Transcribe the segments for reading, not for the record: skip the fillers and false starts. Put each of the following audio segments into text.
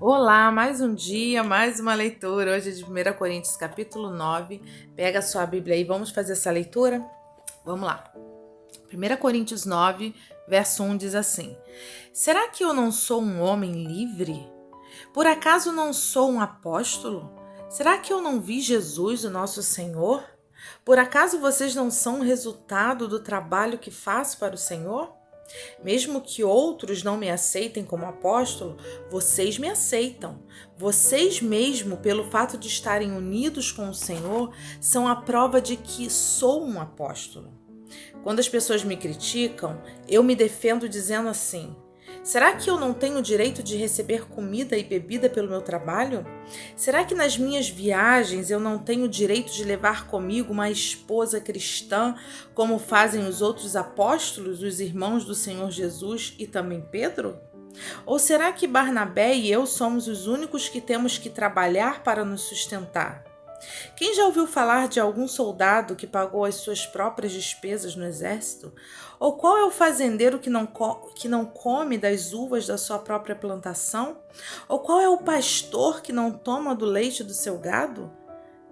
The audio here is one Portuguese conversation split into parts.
Olá, mais um dia, mais uma leitura. Hoje é de 1 Coríntios, capítulo 9. Pega a sua Bíblia aí, vamos fazer essa leitura? Vamos lá. 1 Coríntios 9, verso 1 diz assim: Será que eu não sou um homem livre? Por acaso não sou um apóstolo? Será que eu não vi Jesus, o nosso Senhor? Por acaso vocês não são o resultado do trabalho que faço para o Senhor? Mesmo que outros não me aceitem como apóstolo, vocês me aceitam. Vocês mesmo, pelo fato de estarem unidos com o Senhor, são a prova de que sou um apóstolo. Quando as pessoas me criticam, eu me defendo dizendo assim: será que eu não tenho o direito de receber comida e bebida pelo meu trabalho? Será que nas minhas viagens eu não tenho o direito de levar comigo uma esposa cristã, como fazem os outros apóstolos, os irmãos do Senhor Jesus e também Pedro? Ou será que Barnabé e eu somos os únicos que temos que trabalhar para nos sustentar? Quem já ouviu falar de algum soldado que pagou as suas próprias despesas no exército? Ou qual é o fazendeiro que não come das uvas da sua própria plantação? Ou qual é o pastor que não toma do leite do seu gado?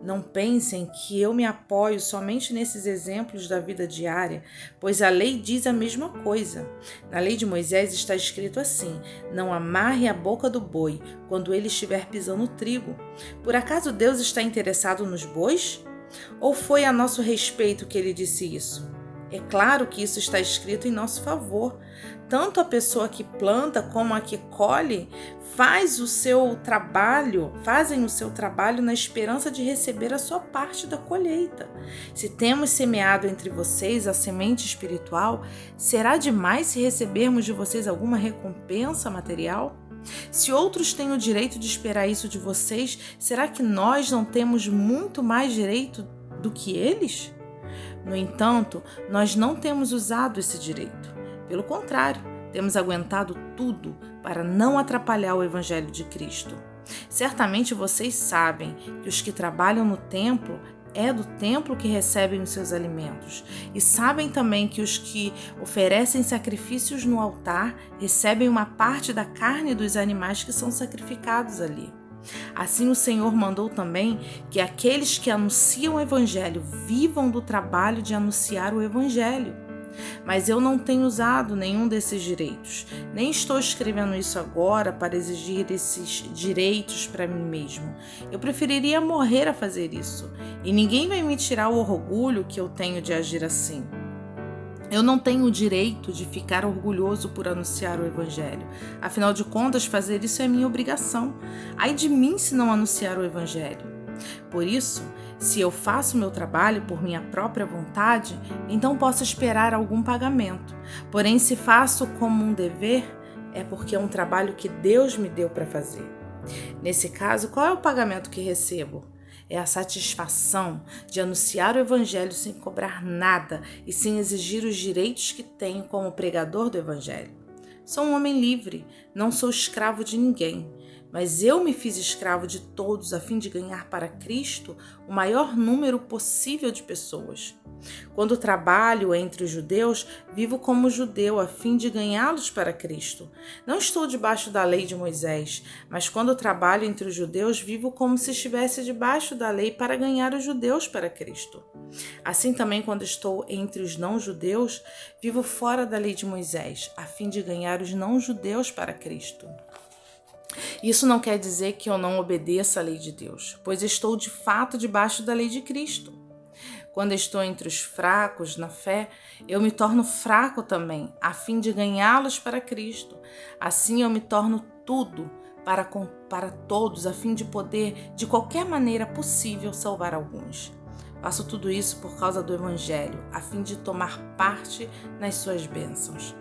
Não pensem que eu me apoio somente nesses exemplos da vida diária, pois a lei diz a mesma coisa. Na lei de Moisés está escrito assim: não amarre a boca do boi quando ele estiver pisando trigo. Por acaso Deus está interessado nos bois? Ou foi a nosso respeito que ele disse isso? É claro que isso está escrito em nosso favor. Tanto a pessoa que planta como a que colhe fazem o seu trabalho na esperança de receber a sua parte da colheita. Se temos semeado entre vocês a semente espiritual, será demais se recebermos de vocês alguma recompensa material? Se outros têm o direito de esperar isso de vocês, será que nós não temos muito mais direito do que eles? No entanto, nós não temos usado esse direito. Pelo contrário, temos aguentado tudo para não atrapalhar o Evangelho de Cristo. Certamente vocês sabem que os que trabalham no templo é do templo que recebem os seus alimentos. E sabem também que os que oferecem sacrifícios no altar recebem uma parte da carne dos animais que são sacrificados ali. Assim o Senhor mandou também que aqueles que anunciam o Evangelho vivam do trabalho de anunciar o Evangelho. Mas eu não tenho usado nenhum desses direitos, nem estou escrevendo isso agora para exigir esses direitos para mim mesmo. Eu preferiria morrer a fazer isso, e ninguém vai me tirar o orgulho que eu tenho de agir assim. Eu não tenho o direito de ficar orgulhoso por anunciar o Evangelho. Afinal de contas, fazer isso é minha obrigação. Ai de mim se não anunciar o Evangelho. Por isso, se eu faço meu trabalho por minha própria vontade, então posso esperar algum pagamento. Porém, se faço como um dever, é porque é um trabalho que Deus me deu para fazer. Nesse caso, qual é o pagamento que recebo? É a satisfação de anunciar o Evangelho sem cobrar nada e sem exigir os direitos que tenho como pregador do Evangelho. Sou um homem livre, não sou escravo de ninguém, mas eu me fiz escravo de todos a fim de ganhar para Cristo o maior número possível de pessoas. Quando trabalho entre os judeus, vivo como judeu a fim de ganhá-los para Cristo. Não estou debaixo da lei de Moisés, mas quando trabalho entre os judeus, vivo como se estivesse debaixo da lei para ganhar os judeus para Cristo. Assim também, quando estou entre os não-judeus, vivo fora da lei de Moisés, a fim de ganhar os não-judeus para Cristo. Isso não quer dizer que eu não obedeça à lei de Deus, pois estou de fato debaixo da lei de Cristo. Quando estou entre os fracos na fé, eu me torno fraco também, a fim de ganhá-los para Cristo. Assim eu me torno tudo para todos, a fim de poder, de qualquer maneira possível, salvar alguns. Faço tudo isso por causa do Evangelho, a fim de tomar parte nas suas bênçãos.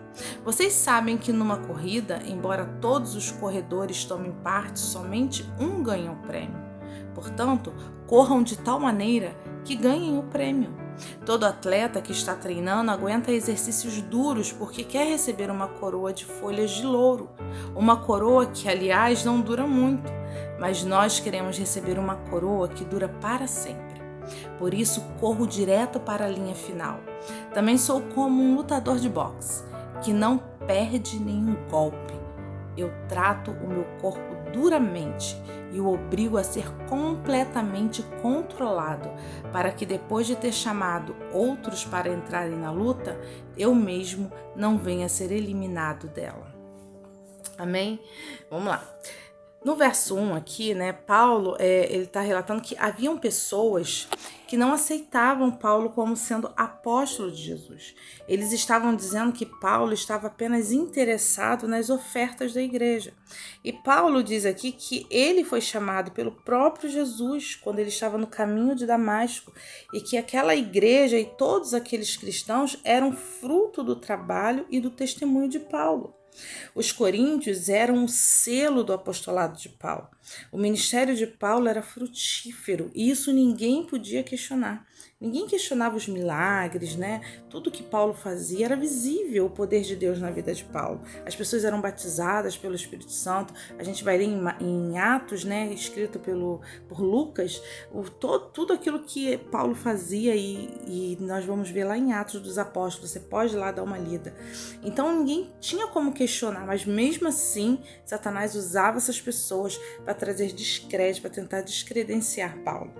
Vocês sabem que numa corrida, embora todos os corredores tomem parte, somente um ganha o prêmio. Portanto, corram de tal maneira que ganhem o prêmio. Todo atleta que está treinando aguenta exercícios duros porque quer receber uma coroa de folhas de louro. Uma coroa que, aliás, não dura muito, mas nós queremos receber uma coroa que dura para sempre. Por isso, corro direto para a linha final. Também sou como um lutador de boxe, que não perde nenhum golpe. eu trato o meu corpo duramente e o obrigo a ser completamente controlado, para que depois de ter chamado outros para entrarem na luta, eu mesmo não venha a ser eliminado dela. Amém? Vamos lá. No verso 1 aqui, né, Paulo, ele está relatando que haviam pessoas que não aceitavam Paulo como sendo apóstolo de Jesus. Eles estavam dizendo que Paulo estava apenas interessado nas ofertas da igreja. E Paulo diz aqui que ele foi chamado pelo próprio Jesus quando ele estava no caminho de Damasco e que aquela igreja e todos aqueles cristãos eram fruto do trabalho e do testemunho de Paulo. Os coríntios eram o selo do apostolado de Paulo. O ministério de Paulo era frutífero e isso ninguém podia questionar. Ninguém questionava os milagres, né? Tudo que Paulo fazia era visível, o poder de Deus na vida de Paulo. As pessoas eram batizadas pelo Espírito Santo. A gente vai ler em Atos, né? Escrito por Lucas, tudo aquilo que Paulo fazia e nós vamos ver lá em Atos dos Apóstolos. Você pode ir lá dar uma lida. Então ninguém tinha como questionar, mas mesmo assim Satanás usava essas pessoas para trazer descrédito, para tentar descredenciar Paulo.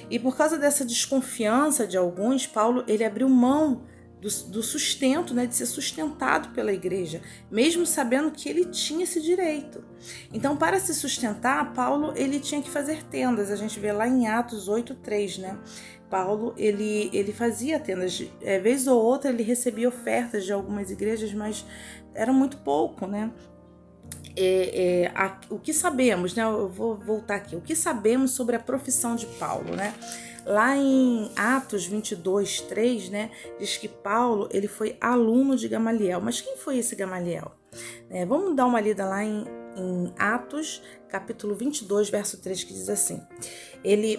E por causa dessa desconfiança de alguns, Paulo ele abriu mão do sustento, né, de ser sustentado pela igreja, mesmo sabendo que ele tinha esse direito. Então, para se sustentar, Paulo ele tinha que fazer tendas. A gente vê lá em Atos 8:3, né? Paulo ele fazia tendas. Vez ou outra ele recebia ofertas de algumas igrejas, mas era muito pouco, né? O que sabemos, né? Eu vou voltar aqui. O que sabemos sobre a profissão de Paulo, né? Lá em Atos 22:3, né, diz que Paulo ele foi aluno de Gamaliel. Mas quem foi esse Gamaliel? Vamos dar uma lida lá em Atos, capítulo 22, verso 3, que diz assim: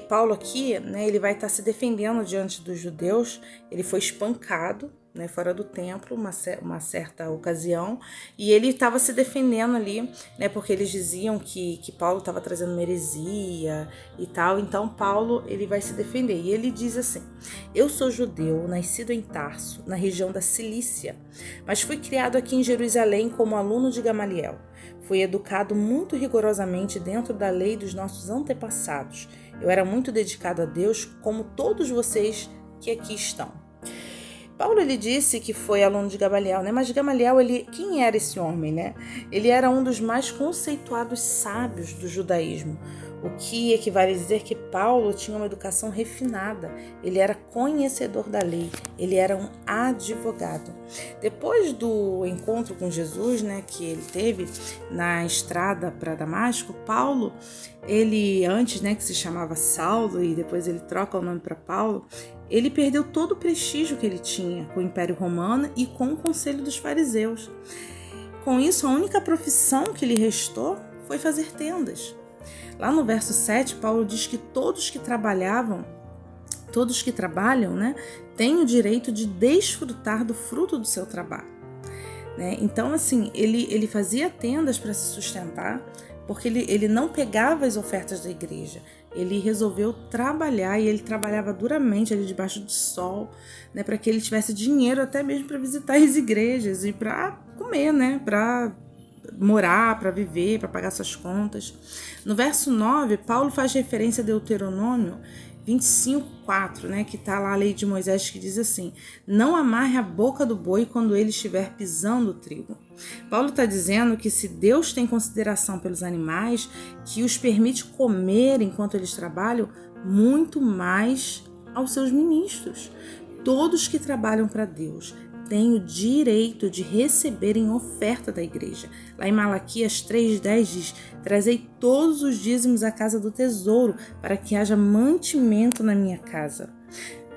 Paulo aqui, né, ele vai estar se defendendo diante dos judeus. Ele foi espancado, né, fora do templo, uma certa ocasião, e ele estava se defendendo ali, né, porque eles diziam que Paulo estava trazendo uma heresia e tal. Então Paulo ele vai se defender e ele diz assim: eu sou judeu, nascido em Tarso, na região da Cilícia, mas fui criado aqui em Jerusalém como aluno de Gamaliel. Fui educado muito rigorosamente dentro da lei dos nossos antepassados. Eu era muito dedicado a Deus, como todos vocês que aqui estão. Paulo ele disse que foi aluno de Gamaliel, né? Mas Gamaliel, quem era esse homem, né? Ele era um dos mais conceituados sábios do judaísmo, o que equivale a dizer que Paulo tinha uma educação refinada. Ele era conhecedor da lei, ele era um advogado. Depois do encontro com Jesus, né, que ele teve na estrada para Damasco, Paulo, ele antes, né, que se chamava Saulo e depois ele troca o nome para Paulo, ele perdeu todo o prestígio que ele tinha com o Império Romano e com o Conselho dos Fariseus. Com isso, a única profissão que lhe restou foi fazer tendas. Lá no verso 7, Paulo diz que todos que trabalham, né, têm o direito de desfrutar do fruto do seu trabalho. Né? Então, assim, ele fazia tendas para se sustentar, porque ele não pegava as ofertas da igreja. Ele resolveu trabalhar e ele trabalhava duramente ali debaixo do sol, né, para que ele tivesse dinheiro até mesmo para visitar as igrejas e para comer, né, para morar, para viver, para pagar suas contas. No verso 9, Paulo faz referência a Deuteronômio 25:4, né, que está lá a lei de Moisés, que diz assim: não amarre a boca do boi quando ele estiver pisando o trigo. Paulo está dizendo que se Deus tem consideração pelos animais, que os permite comer enquanto eles trabalham, muito mais aos seus ministros. Todos que trabalham para Deus têm o direito de receberem oferta da igreja. Lá em Malaquias 3:10 diz: trazei todos os dízimos à casa do tesouro, para que haja mantimento na minha casa.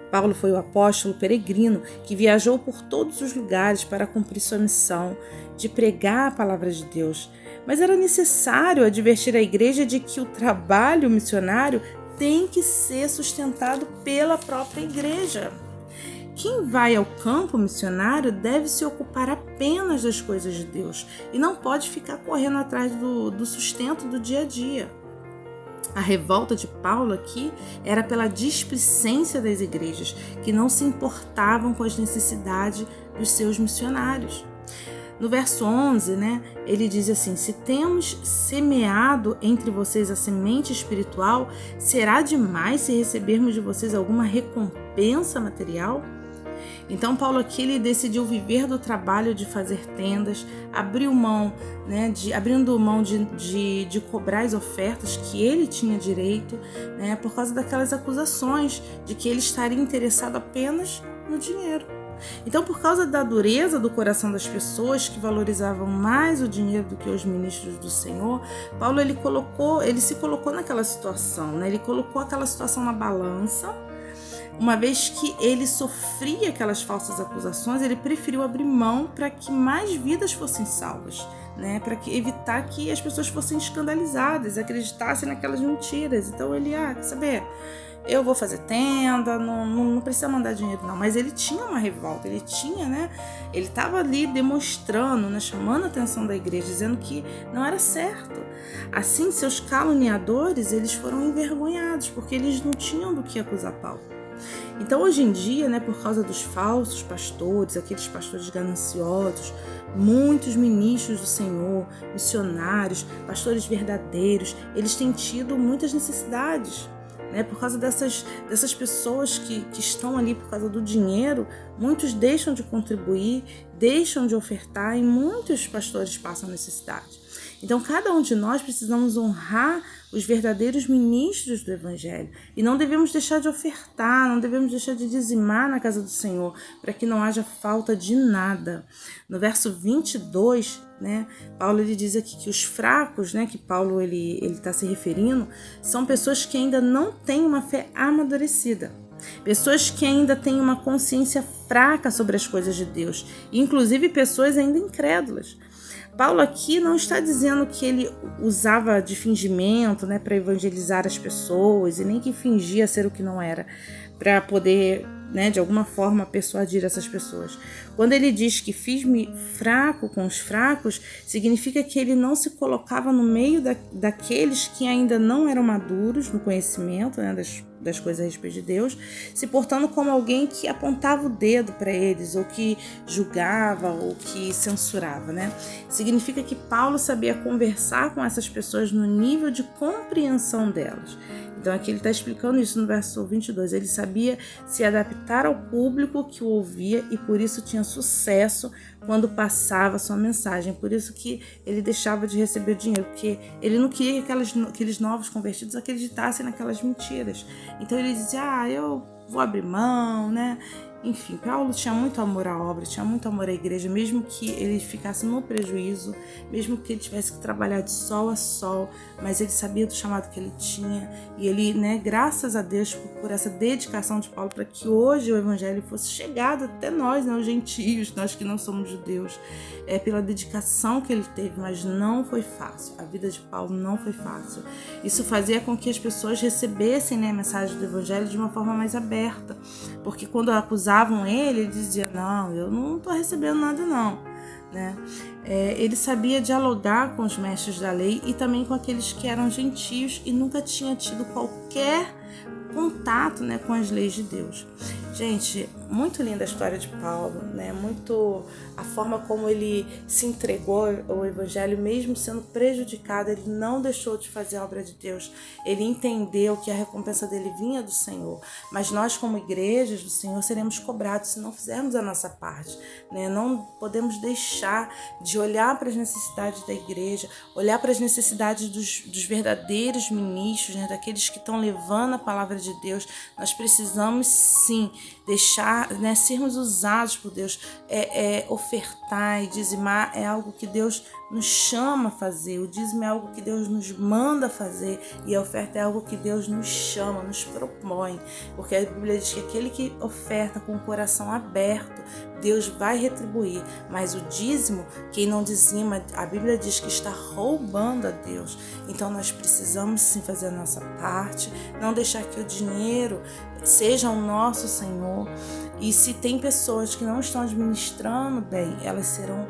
Paulo foi o apóstolo peregrino que viajou por todos os lugares para cumprir sua missão de pregar a palavra de Deus. Mas era necessário advertir a igreja de que o trabalho missionário tem que ser sustentado pela própria igreja. Quem vai ao campo missionário deve se ocupar apenas das coisas de Deus e não pode ficar correndo atrás do sustento do dia a dia. A revolta de Paulo aqui era pela displicência das igrejas, que não se importavam com as necessidades dos seus missionários. No verso 11, né, ele diz assim: se temos semeado entre vocês a semente espiritual, será demais se recebermos de vocês alguma recompensa material? Então Paulo aqui ele decidiu viver do trabalho de fazer tendas, abrindo mão de cobrar as ofertas que ele tinha direito, né, por causa daquelas acusações de que ele estaria interessado apenas no dinheiro. Então, por causa da dureza do coração das pessoas que valorizavam mais o dinheiro do que os ministros do Senhor, Paulo ele se colocou naquela situação, né? Ele colocou aquela situação na balança. Uma vez que ele sofria aquelas falsas acusações, ele preferiu abrir mão para que mais vidas fossem salvas, né? Para evitar que as pessoas fossem escandalizadas, acreditassem naquelas mentiras. Então ele, quer saber? Eu vou fazer tenda, não precisa mandar dinheiro não. Mas ele tinha uma revolta, ele tinha, né? Ele estava ali demonstrando, né? Chamando a atenção da igreja, dizendo que não era certo. Assim, seus caluniadores, eles foram envergonhados, porque eles não tinham do que acusar Paulo. Então, hoje em dia, né, por causa dos falsos pastores, aqueles pastores gananciosos, muitos ministros do Senhor, missionários, pastores verdadeiros, eles têm tido muitas necessidades. Né, por causa dessas pessoas que estão ali por causa do dinheiro, muitos deixam de contribuir, deixam de ofertar e muitos pastores passam necessidade. Então, cada um de nós precisamos honrar os verdadeiros ministros do Evangelho e não devemos deixar de ofertar, não devemos deixar de dizimar na casa do Senhor, para que não haja falta de nada. No verso 22, né, Paulo ele diz aqui que os fracos, né, que Paulo ele está se referindo, são pessoas que ainda não têm uma fé amadurecida. Pessoas que ainda têm uma consciência fraca sobre as coisas de Deus, inclusive pessoas ainda incrédulas. Paulo aqui não está dizendo que ele usava de fingimento, né, para evangelizar as pessoas e nem que fingia ser o que não era, para poder, né, de alguma forma persuadir essas pessoas. Quando ele diz que fiz-me fraco com os fracos, significa que ele não se colocava no meio daqueles que ainda não eram maduros no conhecimento, né, das coisas a respeito de Deus, se portando como alguém que apontava o dedo para eles, ou que julgava, ou que censurava, né? Significa que Paulo sabia conversar com essas pessoas no nível de compreensão delas. Então aqui ele está explicando isso no verso 22. Ele sabia se adaptar ao público que o ouvia e por isso tinha sucesso quando passava sua mensagem. Por isso que ele deixava de receber dinheiro, porque ele não queria que aqueles novos convertidos acreditassem naquelas mentiras. Então ele dizia, eu vou abrir mão, né? Enfim, Paulo tinha muito amor à obra, tinha muito amor à igreja, mesmo que ele ficasse no prejuízo, mesmo que ele tivesse que trabalhar de sol a sol, mas ele sabia do chamado que ele tinha e ele, né, graças a Deus por essa dedicação de Paulo para que hoje o evangelho fosse chegado até nós, né, os gentios, nós que não somos judeus, pela dedicação que ele teve, mas não foi fácil, a vida de Paulo não foi fácil. Isso fazia com que as pessoas recebessem, né, a mensagem do evangelho de uma forma mais aberta, porque quando acusavam ele dizia, não, eu não estou recebendo nada não, né? Ele sabia dialogar com os mestres da lei e também com aqueles que eram gentios e nunca tinha tido qualquer contato, né, com as leis de Deus. Gente, muito linda a história de Paulo, né? Muito a forma como ele se entregou ao evangelho, mesmo sendo prejudicado, ele não deixou de fazer a obra de Deus. Ele entendeu que a recompensa dele vinha do Senhor. Mas nós, como igrejas do Senhor, seremos cobrados se não fizermos a nossa parte, né? Não podemos deixar de olhar para as necessidades da igreja, olhar para as necessidades dos verdadeiros ministros, né? Daqueles que estão levando a palavra de Deus. Nós precisamos sim deixar, né, sermos usados por Deus. Ofertar e dizimar é algo que Deus nos chama a fazer, o dízimo é algo que Deus nos manda fazer e a oferta é algo que Deus nos chama, nos propõe, porque a Bíblia diz que aquele que oferta com o coração aberto, Deus vai retribuir, mas o dízimo, quem não dizima, a Bíblia diz que está roubando a Deus. Então nós precisamos sim fazer a nossa parte, não deixar que o dinheiro seja o nosso Senhor. E se tem pessoas que não estão administrando bem, elas serão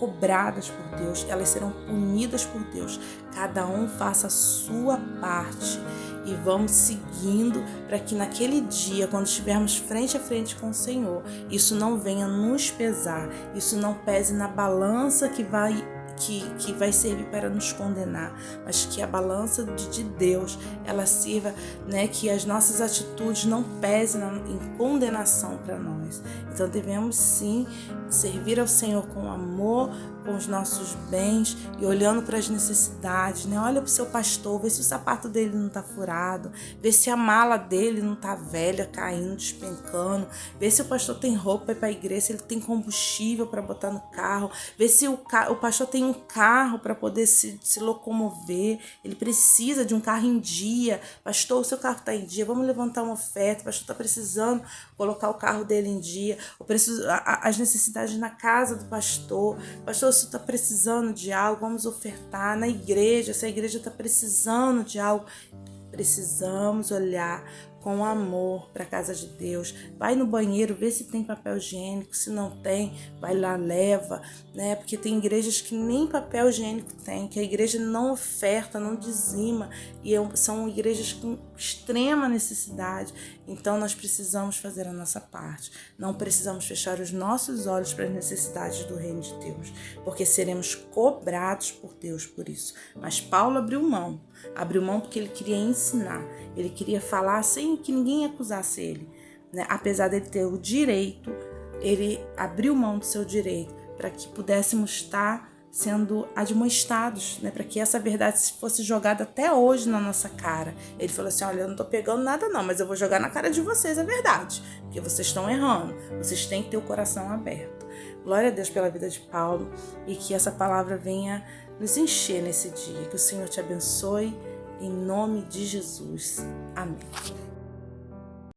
cobradas por Deus, elas serão punidas por Deus. Cada um faça a sua parte e vamos seguindo para que naquele dia, quando estivermos frente a frente com o Senhor, isso não venha nos pesar, isso não pese na balança que vai servir para nos condenar, mas que a balança de Deus, ela sirva, que as nossas atitudes não pesem em condenação para nós. Então devemos sim servir ao Senhor com amor, com os nossos bens e olhando para as necessidades, Olha para o seu pastor, vê se o sapato dele não está furado, vê se a mala dele não está velha, caindo, despencando, vê se o pastor tem roupa para ir para a igreja, se ele tem combustível para botar no carro, vê se o pastor tem um carro para poder se locomover, ele precisa de um carro em dia. Pastor, o seu carro está em dia, vamos levantar uma oferta, o pastor está precisando colocar o carro dele em dia, as necessidades na casa do pastor, você está precisando de algo, vamos ofertar na igreja, se a igreja está precisando de algo, precisamos olhar com amor para a casa de Deus. Vai no banheiro, vê se tem papel higiênico, se não tem, vai lá, leva, porque tem igrejas que nem papel higiênico tem, que a igreja não oferta, não dizima, e são igrejas com extrema necessidade. Então nós precisamos fazer a nossa parte, não precisamos fechar os nossos olhos para as necessidades do reino de Deus, porque seremos cobrados por Deus por isso. Mas Paulo abriu mão porque ele queria ensinar, ele queria falar sem que ninguém acusasse ele, apesar dele ter o direito, ele abriu mão do seu direito para que pudéssemos estar sendo admoestados, para que essa verdade fosse jogada até hoje na nossa cara. Ele falou assim, olha, eu não tô pegando nada não, mas eu vou jogar na cara de vocês a verdade, porque vocês estão errando, vocês têm que ter o coração aberto. Glória a Deus pela vida de Paulo e que essa palavra venha nos encher nesse dia, que o Senhor te abençoe em nome de Jesus. Amém.